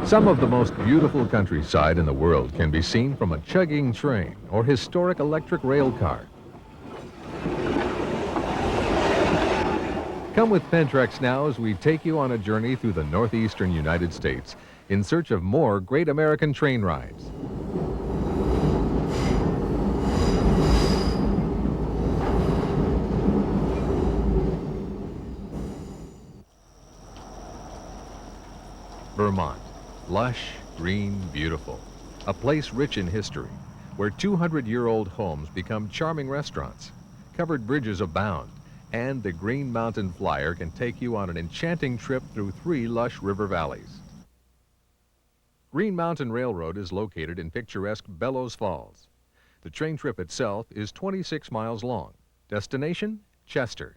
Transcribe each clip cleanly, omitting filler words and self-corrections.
Some of the most beautiful countryside in the world can be seen from a chugging train or historic electric rail car. Come with Pentrex now as we take you on a journey through the northeastern United States in search of more great American train rides. Vermont, lush, green, beautiful. A place rich in history, where 200-year-old homes become charming restaurants. Covered bridges abound, and the Green Mountain Flyer can take you on an enchanting trip through 3 lush river valleys. Green Mountain Railroad is located in picturesque Bellows Falls. The train trip itself is 26 miles long. Destination, Chester.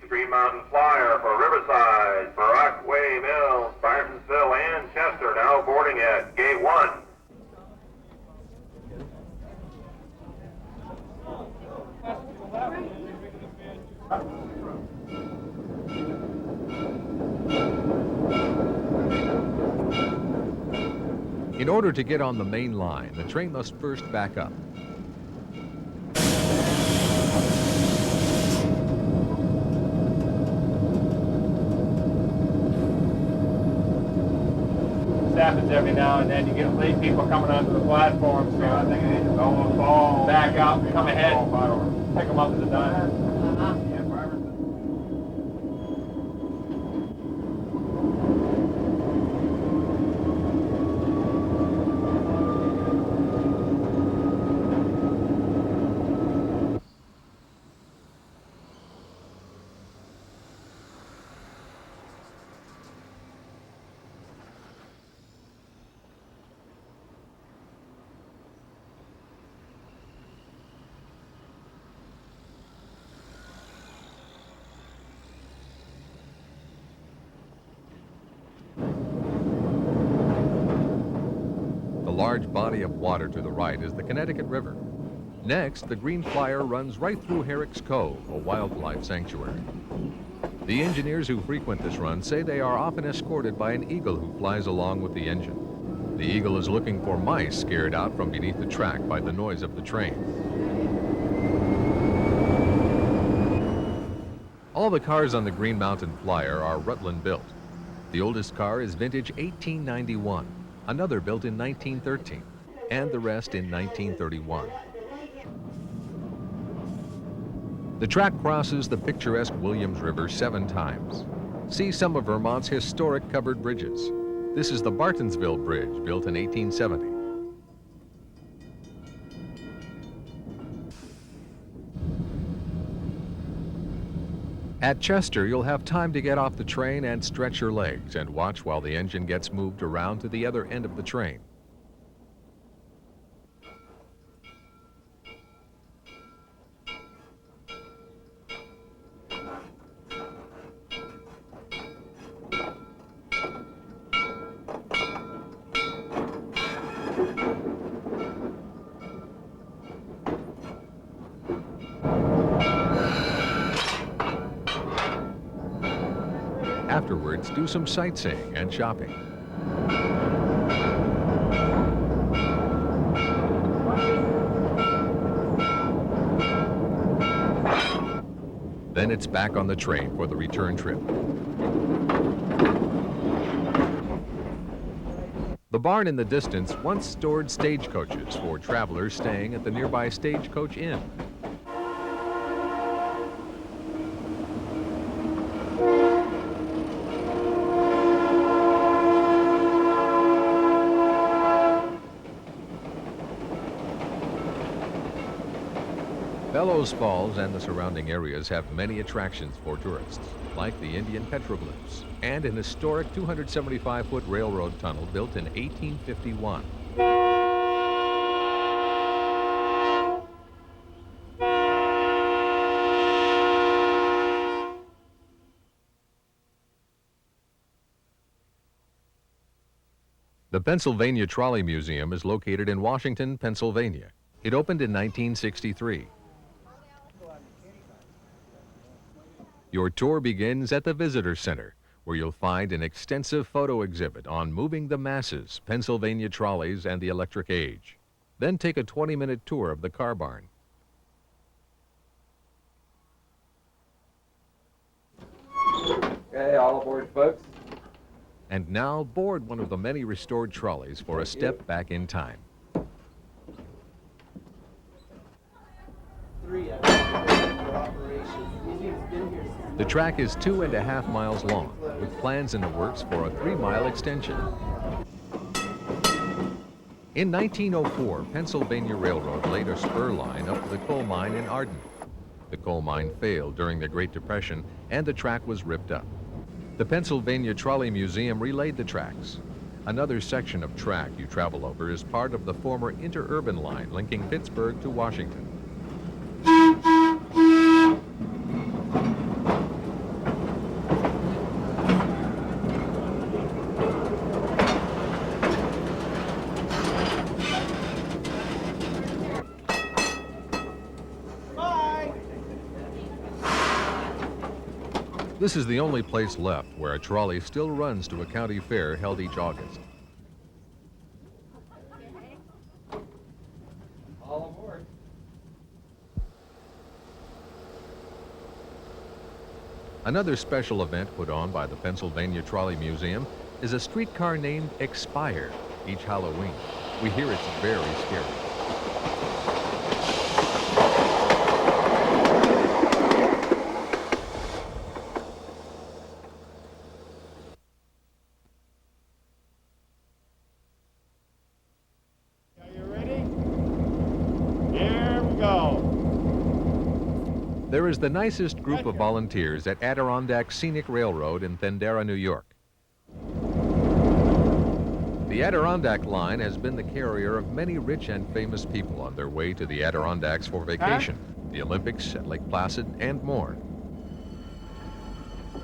Green Mountain Flyer for Riverside, Brockway Mills, Bartonsville, and Chester, now boarding at Gate 1. In order to get on the main line, the train must first back up. This happens every now and then. You get late people coming onto the platform, so I think they just almost fall, back out, come ahead, pick them up at the diner. The large body of water to the right is the Connecticut River. Next, the Green Flyer runs right through Herrick's Cove, a wildlife sanctuary. The engineers who frequent this run say they are often escorted by an eagle who flies along with the engine. The eagle is looking for mice scared out from beneath the track by the noise of the train. All the cars on the Green Mountain Flyer are Rutland built. The oldest car is vintage 1891, another built in 1913, and the rest in 1931. The track crosses the picturesque Williams River 7 times. See some of Vermont's historic covered bridges. This is the Bartonsville Bridge, built in 1870. At Chester, you'll have time to get off the train and stretch your legs and watch while the engine gets moved around to the other end of the train. Afterwards, do some sightseeing and shopping. Then it's back on the train for the return trip. The barn in the distance once stored stagecoaches for travelers staying at the nearby Stagecoach Inn. Bellows Falls and the surrounding areas have many attractions for tourists, like the Indian petroglyphs and an historic 275-foot railroad tunnel built in 1851. The Pennsylvania Trolley Museum is located in Washington, Pennsylvania. It opened in 1963. Your tour begins at the Visitor Center, where you'll find an extensive photo exhibit on moving the masses, Pennsylvania trolleys, and the electric age. Then take a 20-minute tour of the car barn. Okay, all aboard, folks. And now board one of the many restored trolleys for a step back in time. The track is 2.5 miles long, with plans in the works for a 3-mile extension. In 1904, Pennsylvania Railroad laid a spur line up to the coal mine in Arden. The coal mine failed during the Great Depression, and the track was ripped up. The Pennsylvania Trolley Museum relayed the tracks. Another section of track you travel over is part of the former interurban line linking Pittsburgh to Washington. This is the only place left where a trolley still runs to a county fair held each August. All aboard. Another special event put on by the Pennsylvania Trolley Museum is a streetcar named Expire each Halloween. We hear it's very scary. There is the nicest group of volunteers at Adirondack Scenic Railroad in Thendara, New York. The Adirondack Line has been the carrier of many rich and famous people on their way to the Adirondacks for vacation, the Olympics at Lake Placid, and more.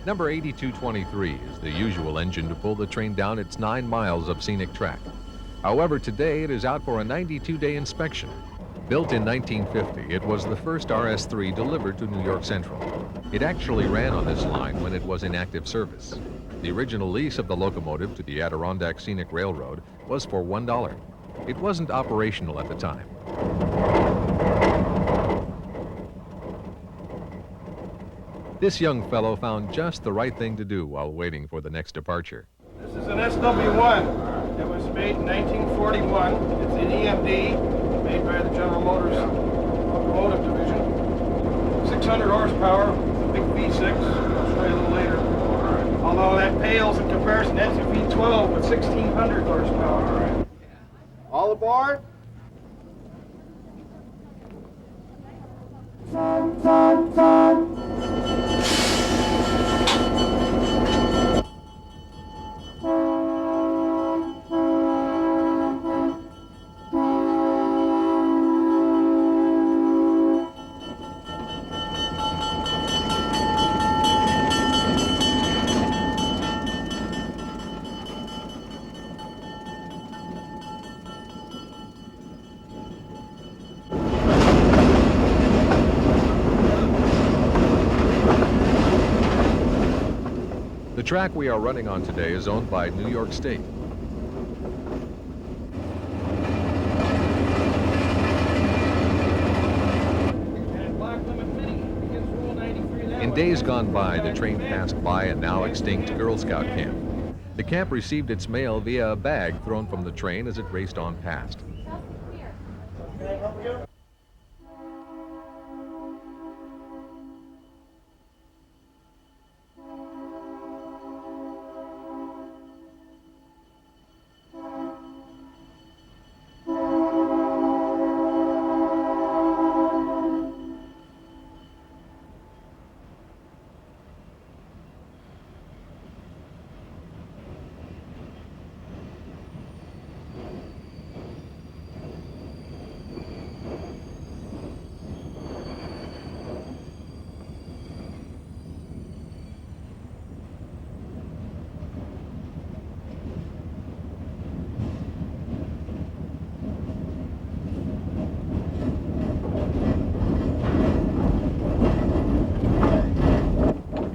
Number 8223 is the usual engine to pull the train down its 9 miles of scenic track. However, today it is out for a 92-day inspection. Built in 1950, it was the first RS3 delivered to New York Central. It actually ran on this line when it was in active service. The original lease of the locomotive to the Adirondack Scenic Railroad was for $1. It wasn't operational at the time. This young fellow found just the right thing to do while waiting for the next departure. This is an SW1. It was made in 1941. It's an EMD. Made by the General Motors Locomotive Division. 600 horsepower, big V6. I'll show you a little later. Although that pales in comparison, that's a V12 with 1,600 horsepower. All aboard? The track we are running on today is owned by New York State. In days gone by, the train passed by a now extinct Girl Scout camp. The camp received its mail via a bag thrown from the train as it raced on past.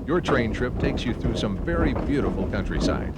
Your train trip takes you through some very beautiful countryside.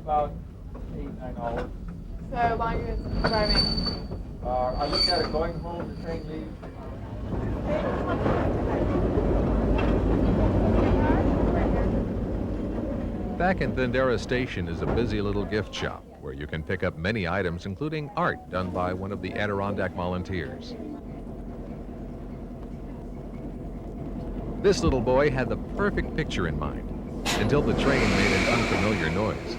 About 8-9 hours. So longer than driving. I looked at it going home, the train leaves. Back in Thindara Station is a busy little gift shop where you can pick up many items, including art done by one of the Adirondack volunteers. This little boy had the perfect picture in mind until the train made an unfamiliar noise.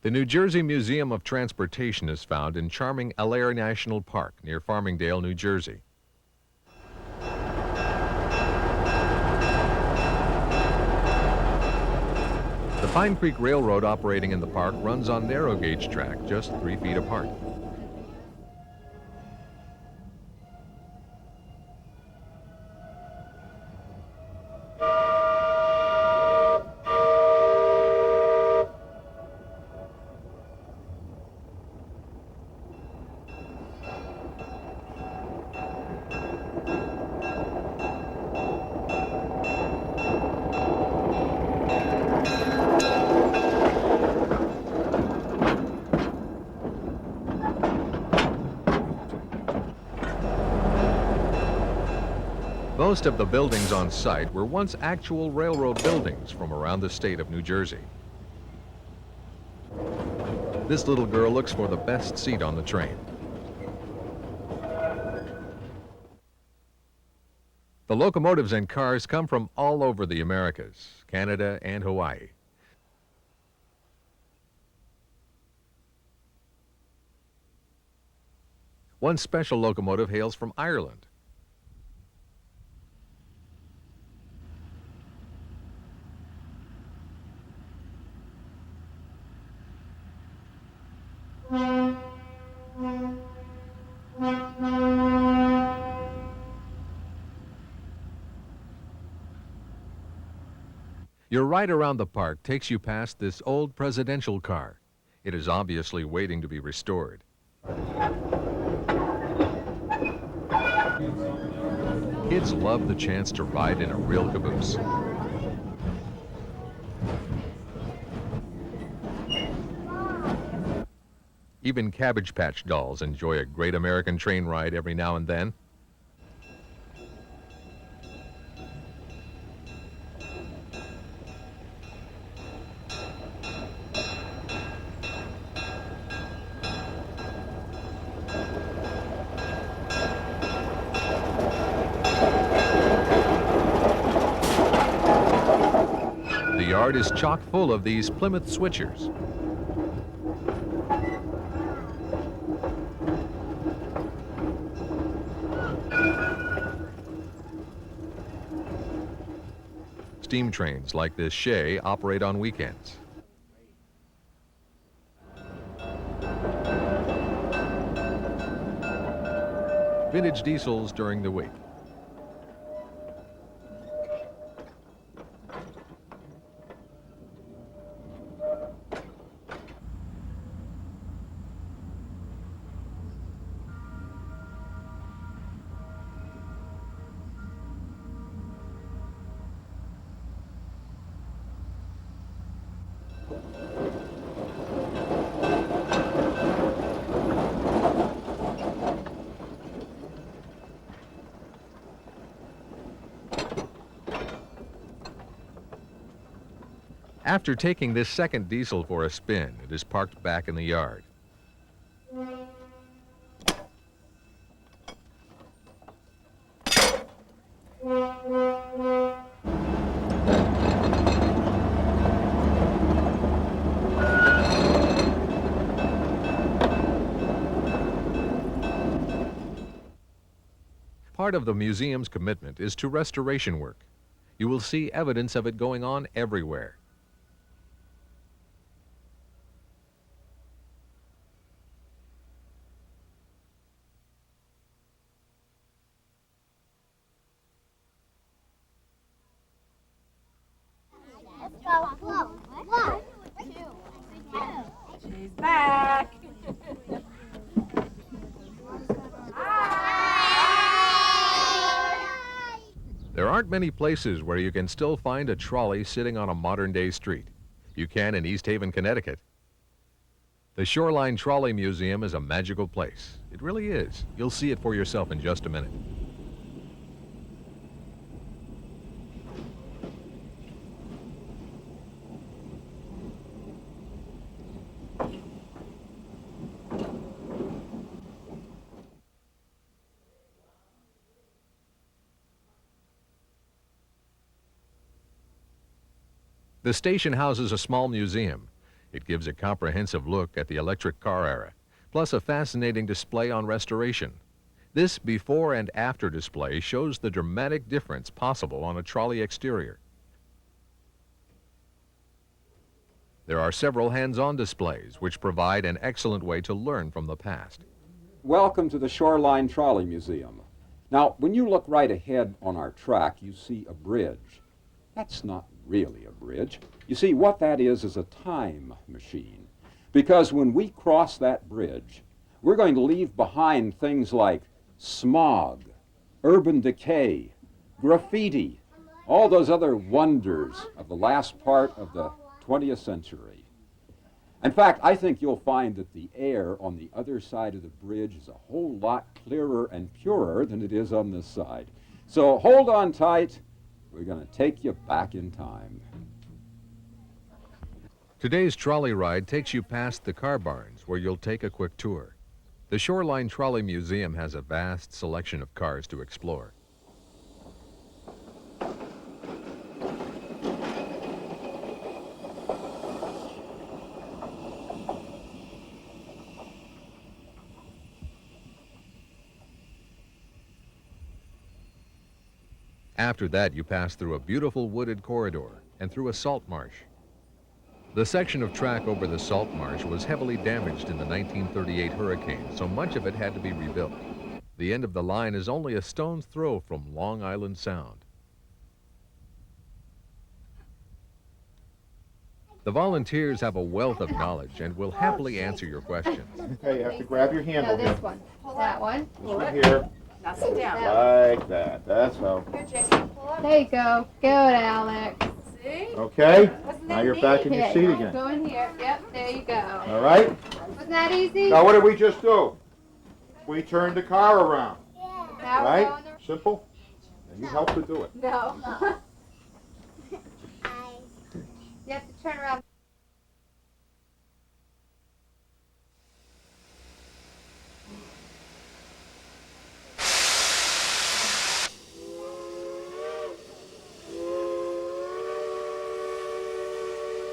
The New Jersey Museum of Transportation is found in charming Allaire National Park near Farmingdale, New Jersey. The Pine Creek Railroad operating in the park runs on narrow gauge track just 3 feet apart. Most of the buildings on site were once actual railroad buildings from around the state of New Jersey. This little girl looks for the best seat on the train. The locomotives and cars come from all over the Americas, Canada and Hawaii. One special locomotive hails from Ireland. Your ride around the park takes you past this old presidential car. It is obviously waiting to be restored. Kids love the chance to ride in a real caboose. Even Cabbage Patch dolls enjoy a great American train ride every now and then. The yard is chock full of these Plymouth switchers. Steam trains like this Shay operate on weekends. Vintage diesels during the week. After taking this second diesel for a spin, it is parked back in the yard. Part of the museum's commitment is to restoration work. You will see evidence of it going on everywhere. She's back. There aren't many places where you can still find a trolley sitting on a modern-day street. You can in East Haven, Connecticut. The Shoreline Trolley Museum is a magical place. It really is. You'll see it for yourself in just a minute. The station houses a small museum. It gives a comprehensive look at the electric car era, plus a fascinating display on restoration. This before and after display shows the dramatic difference possible on a trolley exterior. There are several hands-on displays which provide an excellent way to learn from the past. Welcome to the Shoreline Trolley Museum. Now, when you look right ahead on our track, you see a bridge. That's not really a bridge. You see, what that is a time machine. Because when we cross that bridge, we're going to leave behind things like smog, urban decay, graffiti, all those other wonders of the last part of the 20th century. In fact, I think you'll find that the air on the other side of the bridge is a whole lot clearer and purer than it is on this side. So hold on tight. We're going to take you back in time. Today's trolley ride takes you past the car barns where you'll take a quick tour. The Shoreline Trolley Museum has a vast selection of cars to explore. After that, you pass through a beautiful wooded corridor and through a salt marsh. The section of track over the salt marsh was heavily damaged in the 1938 hurricane, so much of it had to be rebuilt. The end of the line is only a stone's throw from Long Island Sound. The volunteers have a wealth of knowledge and will happily answer your questions. Okay, you have to grab your handle No, here. this one. That one. This one here, Now sit down. like that. That's how. Here, Jason, pull up. There you go. Good, Alex. See? Okay, Wasn't now that you're neat? back in your seat again. Go in here. Yep, there you go. All right? Wasn't that easy? Now what did we just do? We turned the car around, Now we're right? going to- Simple? And you helped to do it. No. You have to turn around.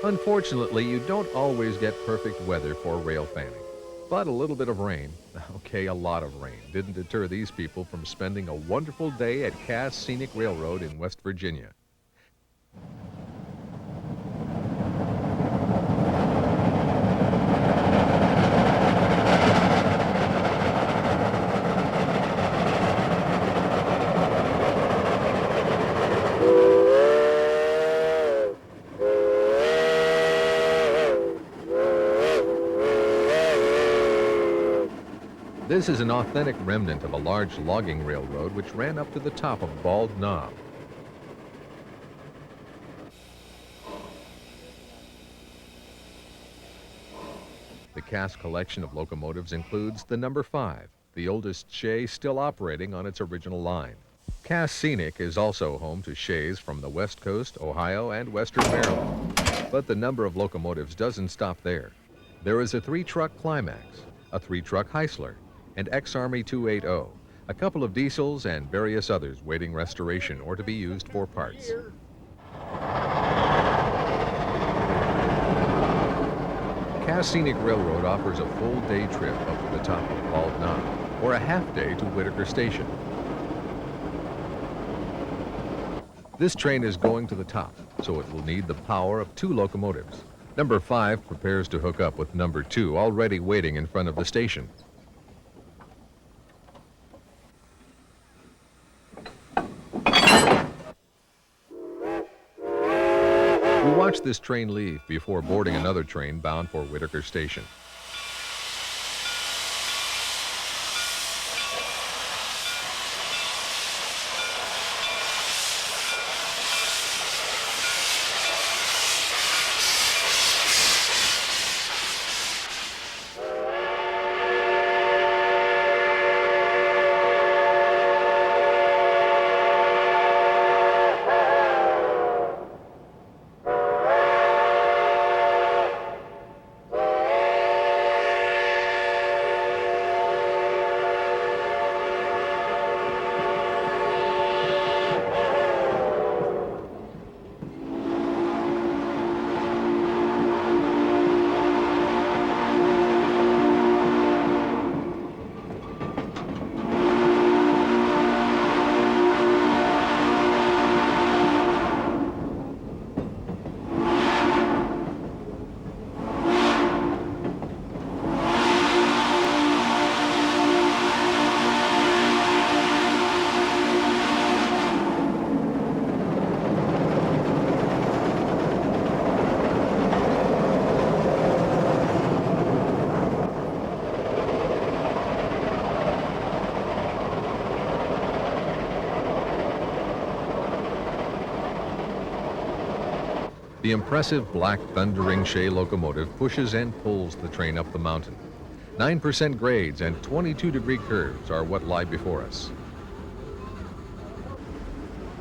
Unfortunately, you don't always get perfect weather for rail fanning. But a little bit of rain, okay, a lot of rain, didn't deter these people from spending a wonderful day at Cass Scenic Railroad in West Virginia. This is an authentic remnant of a large logging railroad which ran up to the top of Bald Knob. The Cass collection of locomotives includes the number 5, the oldest shay still operating on its original line. Cass Scenic is also home to shays from the West Coast, Ohio, and Western Maryland. But the number of locomotives doesn't stop there. There is a 3-truck Climax, a 3-truck Heisler, and Ex-Army 280, a couple of diesels, and various others waiting restoration or to be used for parts. Cass Scenic Railroad offers a full day trip up to the top of Bald Knob, or a half day to Whitaker Station. This train is going to the top, so it will need the power of 2 locomotives. Number 5 prepares to hook up with number 2, already waiting in front of the station. We watch this train leave before boarding another train bound for Whitaker Station. The impressive black thundering shay locomotive pushes and pulls the train up the mountain. 9% grades and 22-degree curves are what lie before us.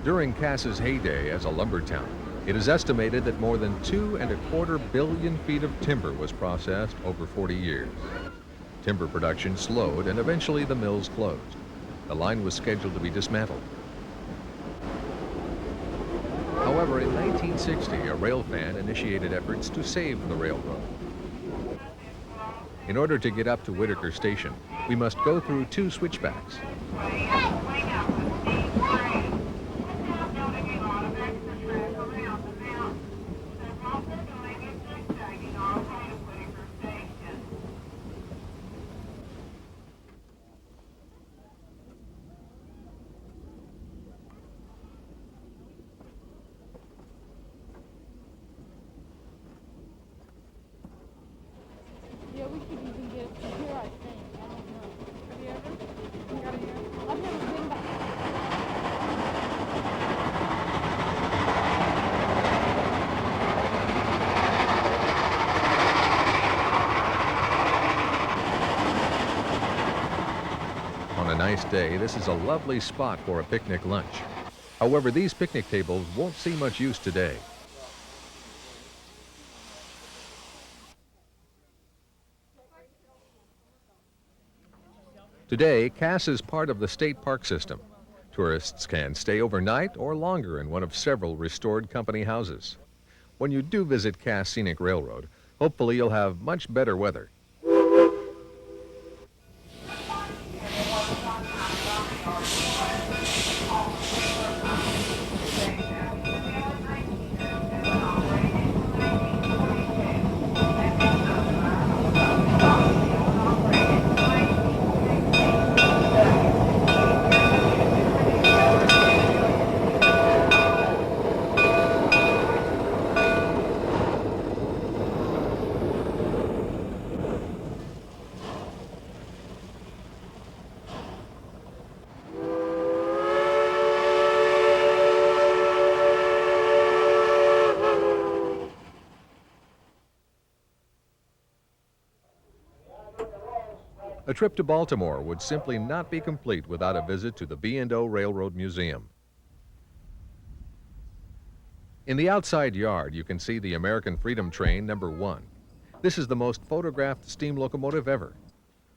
During Cass's heyday as a lumber town, it is estimated that more than 2.25 billion feet of timber was processed over 40 years. Timber production slowed and eventually the mills closed. The line was scheduled to be dismantled. However, in 1960, a rail fan initiated efforts to save the railroad. In order to get up to Whitaker Station, we must go through 2 switchbacks. Yeah, we could even get it from here, I think. I don't know. Have you ever? You got it here? I've never been back. On a nice day, this is a lovely spot for a picnic lunch. However, these picnic tables won't see much use today. Today, Cass is part of the state park system. Tourists can stay overnight or longer in one of several restored company houses. When you do visit Cass Scenic Railroad, hopefully you'll have much better weather. A trip to Baltimore would simply not be complete without a visit to the B&O Railroad Museum. In the outside yard, you can see the American Freedom Train No. 1. This is the most photographed steam locomotive ever.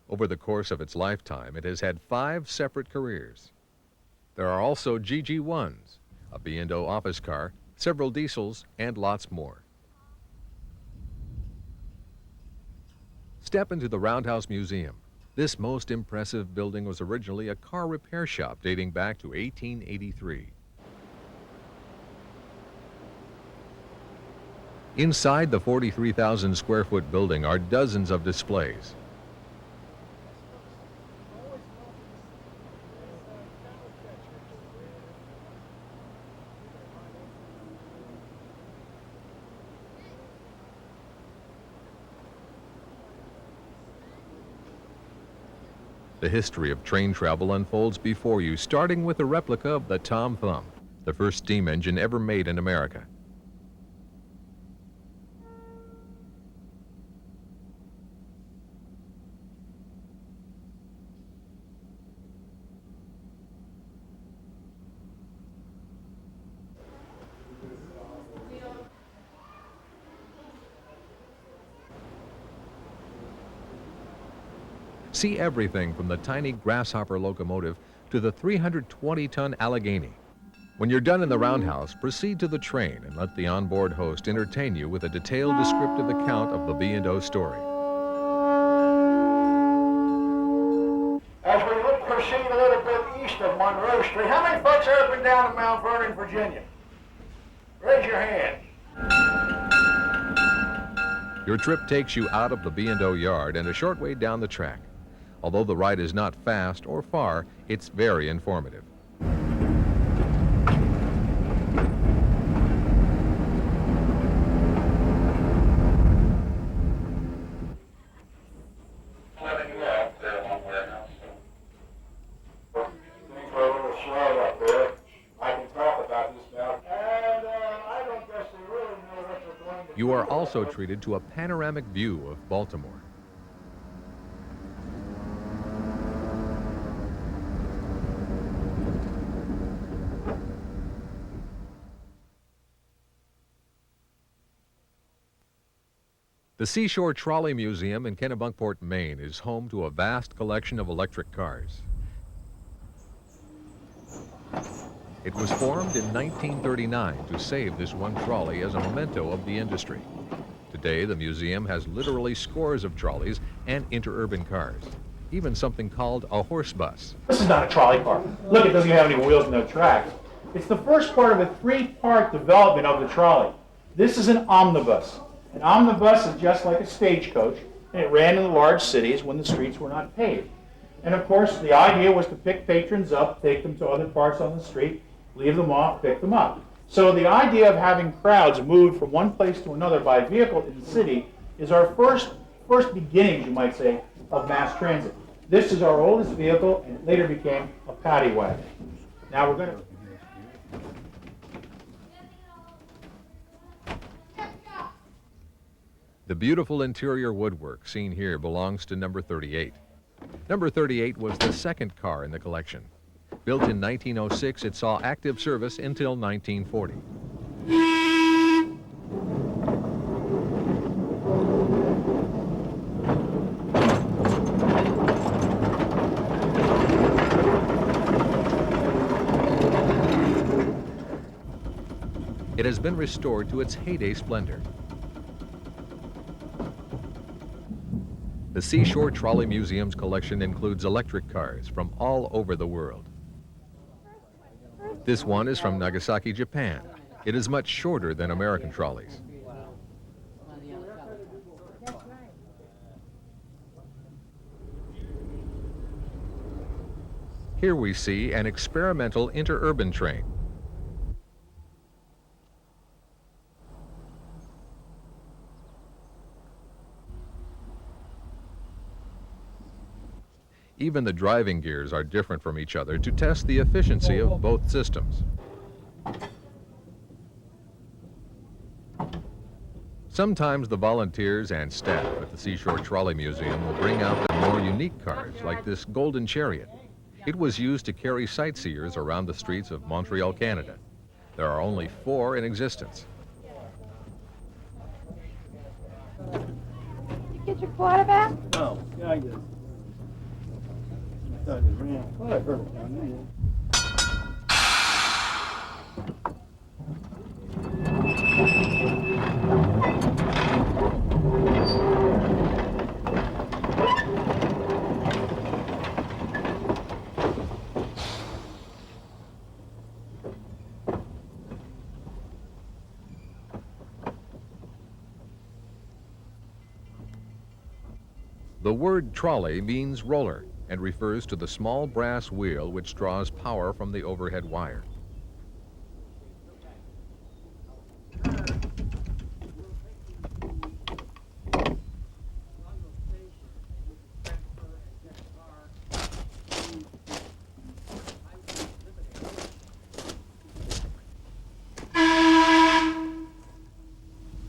Over the course of its lifetime, it has had 5 separate careers. There are also GG1s, a B&O office car, several diesels, and lots more. Step into the Roundhouse Museum. This most impressive building was originally a car repair shop dating back to 1883. Inside the 43,000 square foot building are dozens of displays. The history of train travel unfolds before you, starting with a replica of the Tom Thumb, the first steam engine ever made in America. See everything from the tiny grasshopper locomotive to the 320-ton Allegheny. When you're done in the Roundhouse, proceed to the train and let the onboard host entertain you with a detailed descriptive account of the B&O story. As we proceed a little bit east of Monroe Street, how many folks have been down to Mount Vernon, Virginia? Raise your hand. Your trip takes you out of the B&O yard and a short way down the track. Although the ride is not fast or far, it's very informative. You are also treated to a panoramic view of Baltimore. The Seashore Trolley Museum in Kennebunkport, Maine is home to a vast collection of electric cars. It was formed in 1939 to save this one trolley as a memento of the industry. Today, the museum has literally scores of trolleys and interurban cars, even something called a horse bus. This is not a trolley car. Look, it doesn't even have any wheels, no tracks. It's the first part of a 3-part development of the trolley. This is an omnibus. An omnibus is just like a stagecoach, and it ran in the large cities when the streets were not paved. And of course, the idea was to pick patrons up, take them to other parts on the street, leave them off, pick them up. So the idea of having crowds move from one place to another by vehicle in the city is our first beginnings, you might say, of mass transit. This is our oldest vehicle, and it later became a paddy wagon. Now we're going to... The beautiful interior woodwork seen here belongs to number 38. Number 38 was the second car in the collection. Built in 1906, it saw active service until 1940. It has been restored to its heyday splendor. The Seashore Trolley Museum's collection includes electric cars from all over the world. This one is from Nagasaki, Japan. It is much shorter than American trolleys. Here we see an experimental interurban train. Even the driving gears are different from each other to test the efficiency of both systems. Sometimes the volunteers and staff at the Seashore Trolley Museum will bring out their more unique cars, like this Golden Chariot. It was used to carry sightseers around the streets of Montreal, Canada. There are only 4 in existence. You get your quarterback? No, yeah, I did. I thought it ran. Well, I heard it down there. The word trolley means roller and refers to the small brass wheel which draws power from the overhead wire.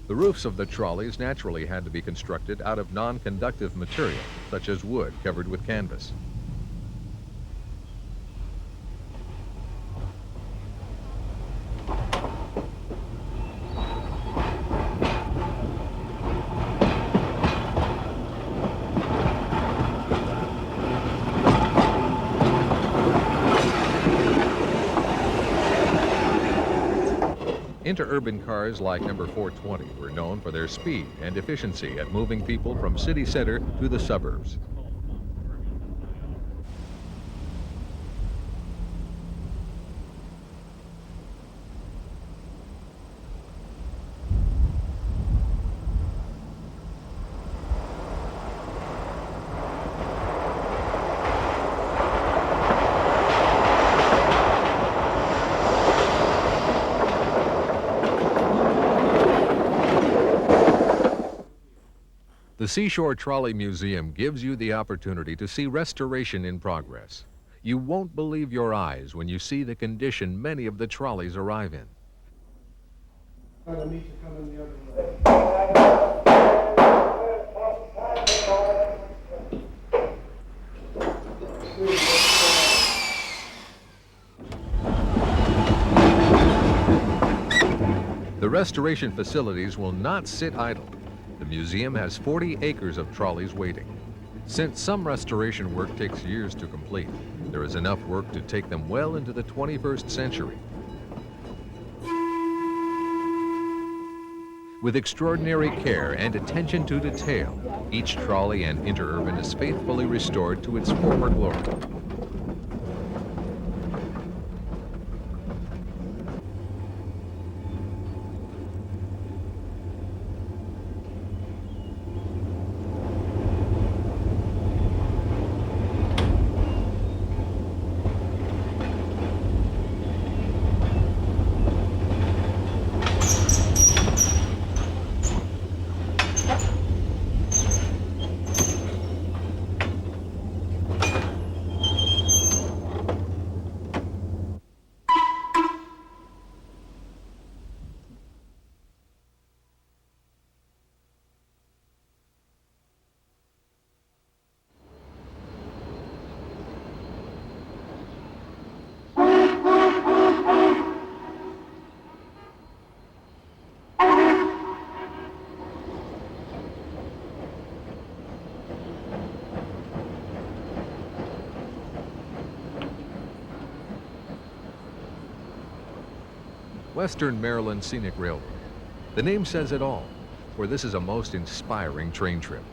The roofs of the trolleys naturally had to be constructed out of non-conductive material, such as wood covered with canvas. Interurban cars like number 420 were known for their speed and efficiency at moving people from city center to the suburbs. The Seashore Trolley Museum gives you the opportunity to see restoration in progress. You won't believe your eyes when you see the condition many of the trolleys arrive in. The restoration facilities will not sit idle. The museum has 40 acres of trolleys waiting. Since some restoration work takes years to complete, there is enough work to take them well into the 21st century. With extraordinary care and attention to detail, each trolley and interurban is faithfully restored to its former glory. Western Maryland Scenic Railroad. The name says it all, for this is a most inspiring train trip.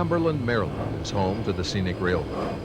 Cumberland, Maryland is home to the scenic railroad.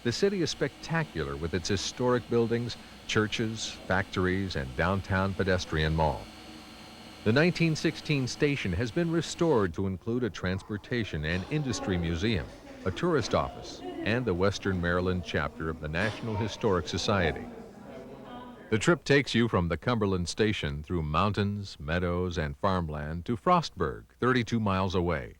The city is spectacular with its historic buildings, churches, factories, and downtown pedestrian mall. The 1916 station has been restored to include a transportation and industry museum, a tourist office, and the Western Maryland chapter of the National Historic Society. The trip takes you from the Cumberland station through mountains, meadows, and farmland to Frostburg, 32 miles away.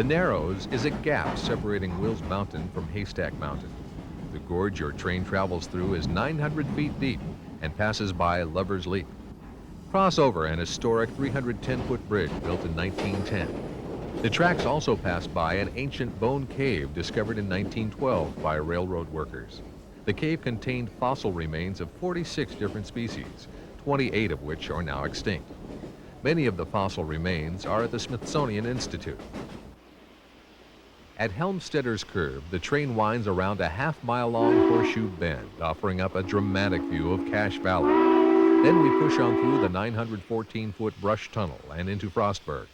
The Narrows is a gap separating Wills Mountain from Haystack Mountain. The gorge your train travels through is 900 feet deep and passes by Lover's Leap. Cross over an historic 310-foot bridge built in 1910. The tracks also pass by an ancient bone cave discovered in 1912 by railroad workers. The cave contained fossil remains of 46 different species, 28 of which are now extinct. Many of the fossil remains are at the Smithsonian Institute. At Helmstedter's Curve, the train winds around a half-mile-long horseshoe bend, offering up a dramatic view of Cache Valley. Then we push on through the 914-foot brush tunnel and into Frostburg.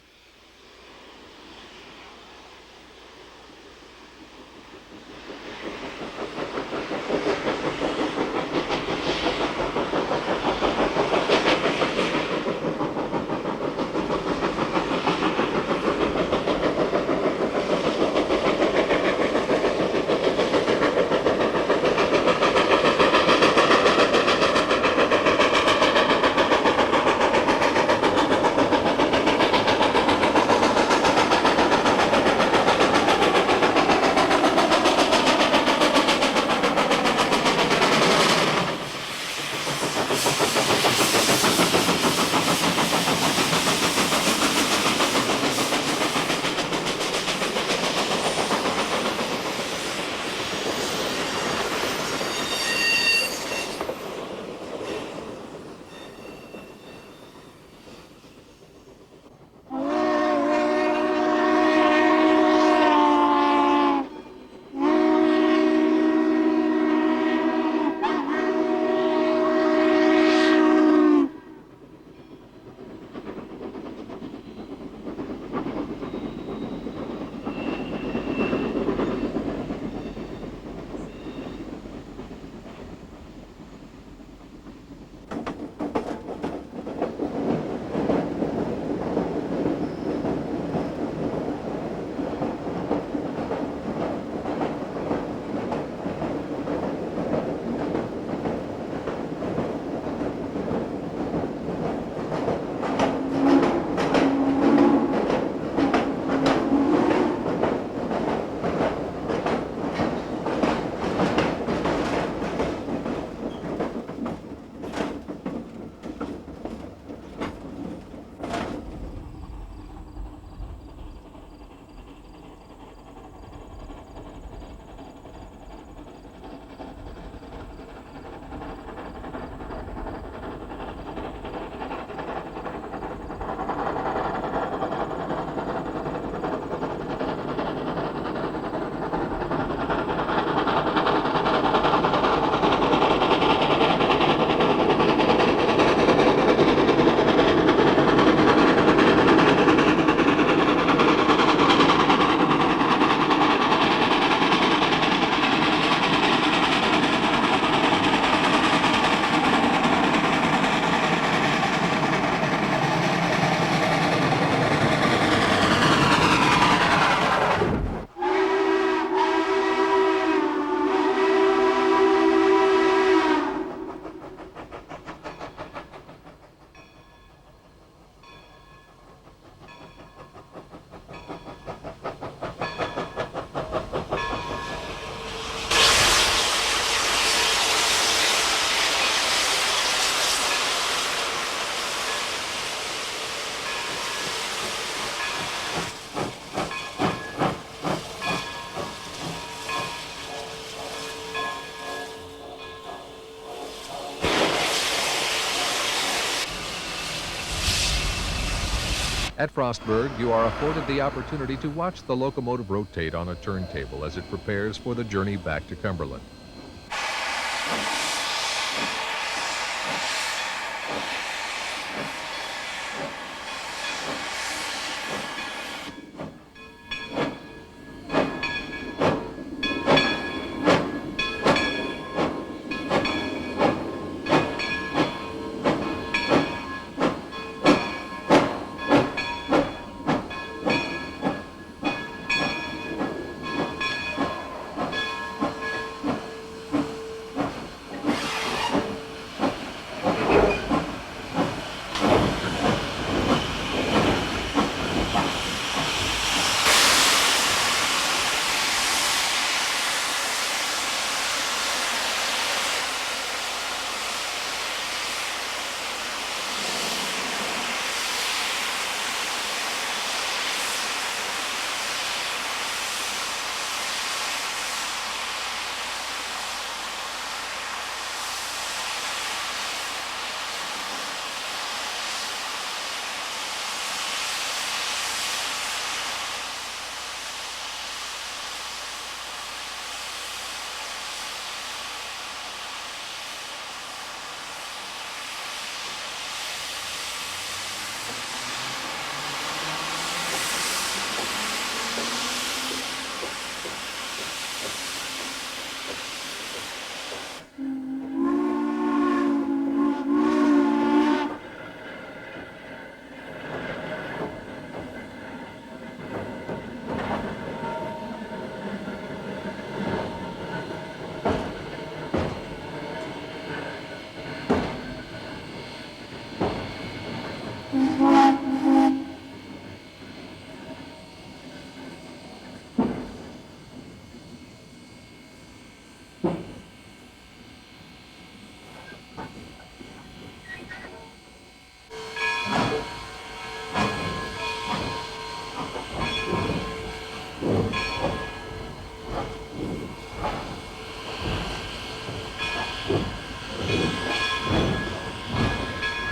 At Frostburg, you are afforded the opportunity to watch the locomotive rotate on a turntable as it prepares for the journey back to Cumberland.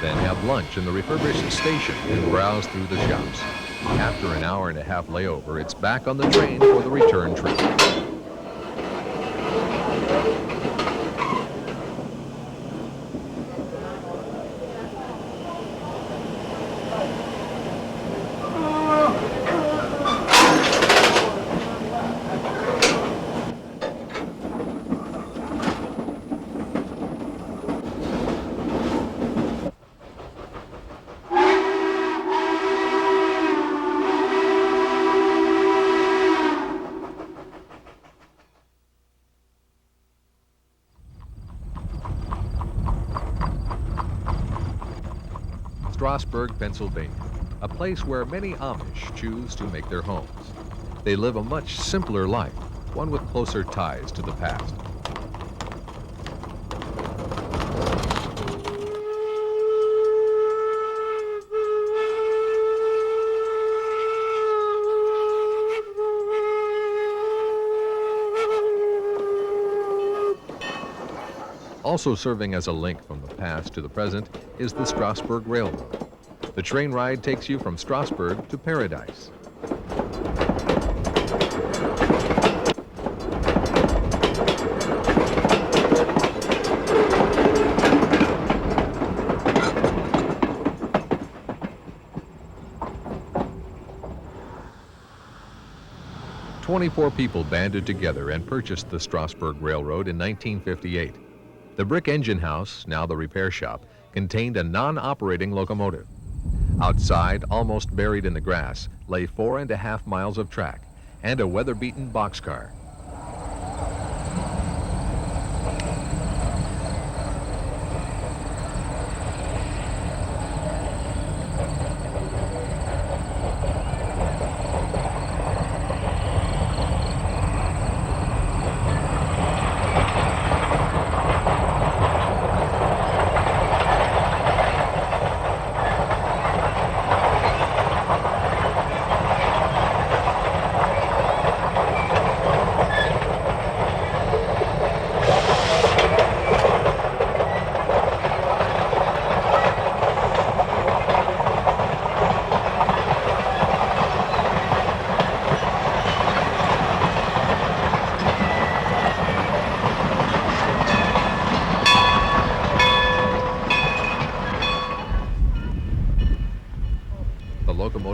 Then have lunch in the refurbished station and browse through the shops. After an hour-and-a-half layover, it's back on the train for the return trip. Strasburg, Pennsylvania, a place where many Amish choose to make their homes. They live a much simpler life, one with closer ties to the past. Also serving as a link from the past to the present is the Strasburg Railroad. The train ride takes you from Strasburg to Paradise. "24 people banded together and purchased the Strasburg Railroad in 1958. The brick engine house, now the repair shop, contained a non-operating locomotive. Outside, almost buried in the grass, lay 4.5 miles of track and a weather-beaten boxcar.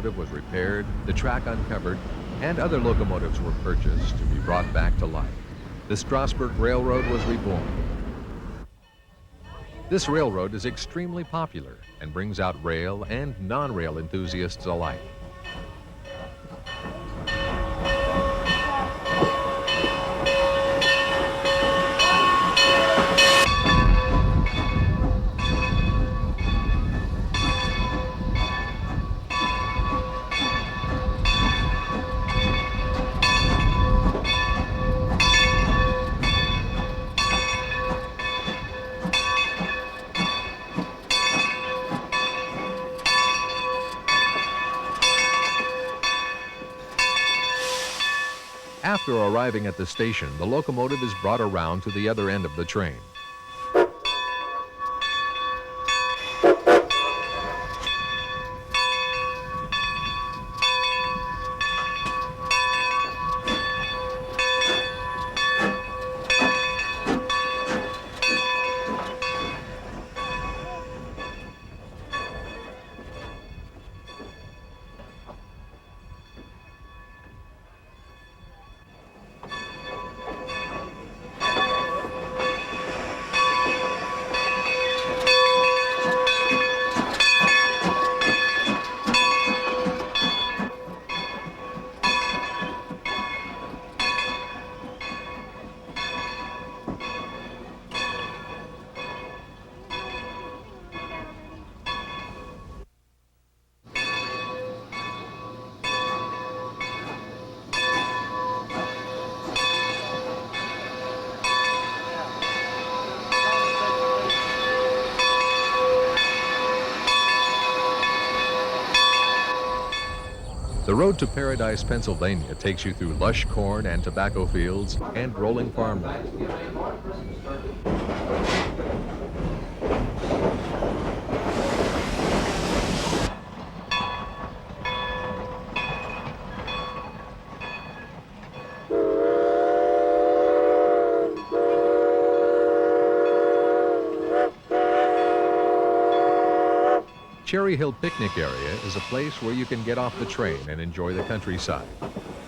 locomotive was repaired, the track uncovered, and other locomotives were purchased to be brought back to life. The Strasburg Railroad was reborn. This railroad is extremely popular and brings out rail and non-rail enthusiasts alike. After arriving at the station, the locomotive is brought around to the other end of the train. The road to Paradise, Pennsylvania takes you through lush corn and tobacco fields and rolling farmland. Cherry Hill Picnic Area is a place where you can get off the train and enjoy the countryside.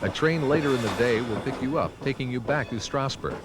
A train later in the day will pick you up, taking you back to Strasburg.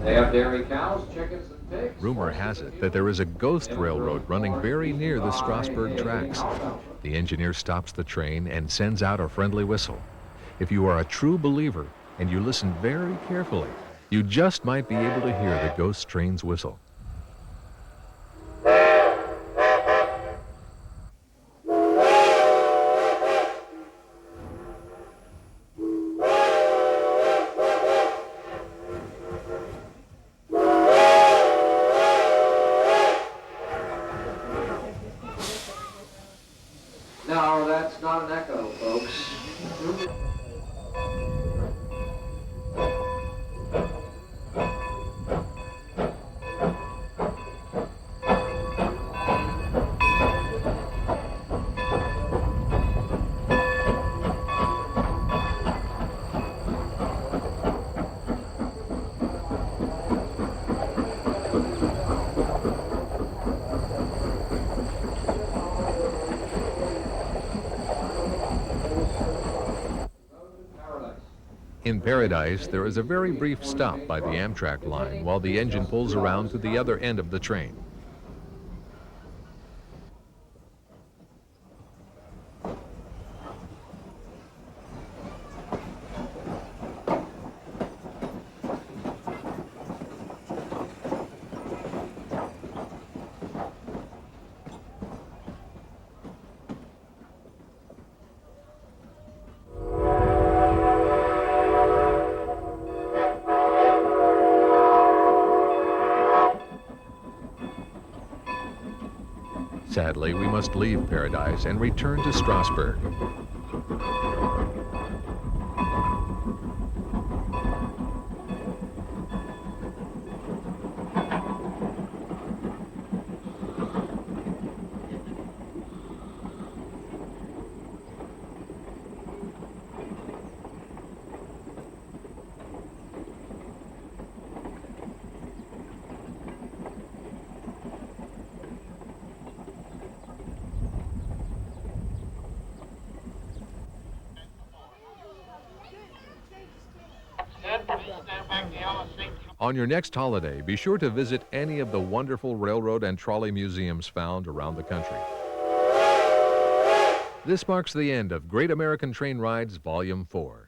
They have dairy cows, chickens, and pigs. Rumor has it that there is a ghost railroad running very near the Strasburg tracks. The engineer stops the train and sends out a friendly whistle. If you are a true believer and you listen very carefully, you just might be able to hear the ghost train's whistle. No, that's not an echo, folks. In Paradise, there is a very brief stop by the Amtrak line while the engine pulls around to the other end of the train. Sadly, we must leave Paradise and return to Strasbourg. On your next holiday, be sure to visit any of the wonderful railroad and trolley museums found around the country. This marks the end of Great American Train Rides Volume 4.